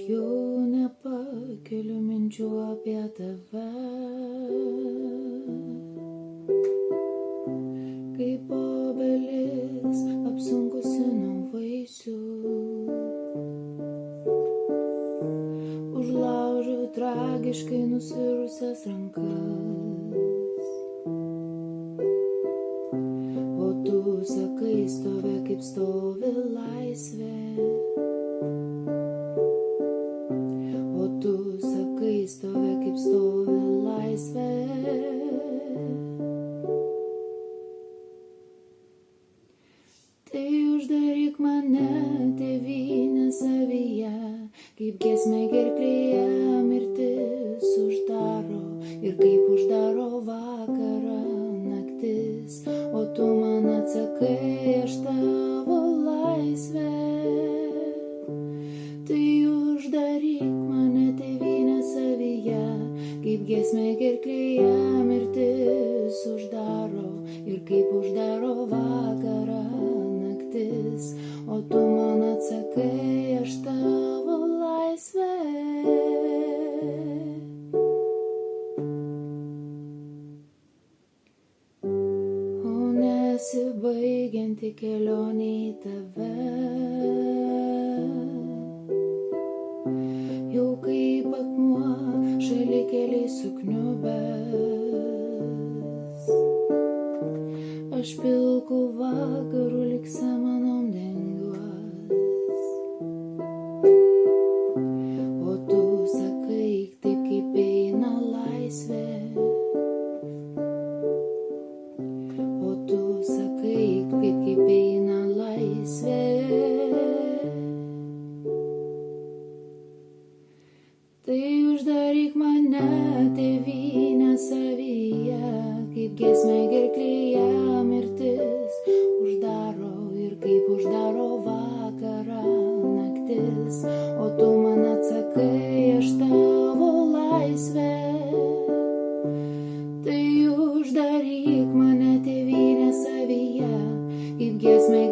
Jau nepakeliu minčių apie tave, kaip obelis apsunkusi nuo vaisių. Užlaužiu tragiškai nusvirusias rankas, o tu sakai stovė kaip stovi laisvė. Tu sakai stovė kaip stovi laisvė. Tai uždaryk mane, tėvynę savyje, kaip giesmė gerklėje mirtis uždaro ir kaip uždaro vakarą naktis, o tu man atsakai, aš tavo laisvė. Tai uždaryk mane, tėvynę savyje, kaip giesmė gerklėje mirtis uždaro ir kaip uždaro vakarą naktis, o tu man atsakai, aš tavo laisvė. O nesibaigianti kelionė į tave, jau kaip akmuo šalikeliai sukniubęs, aš pilku vakaru lyg samanom dengiuos, o tu sakai taip kaip eina laisvė, o tu sakai kaip eina laisvė. Tai uždaryk mane, tėvynę savyje, kaip giesmė gerklėje mirtis uždaro ir kaip uždaro vakarą naktis, o tu man atsakai, aš tavo laisvė. Tai uždaryk mane, tėvynę savyje, kaip giesmė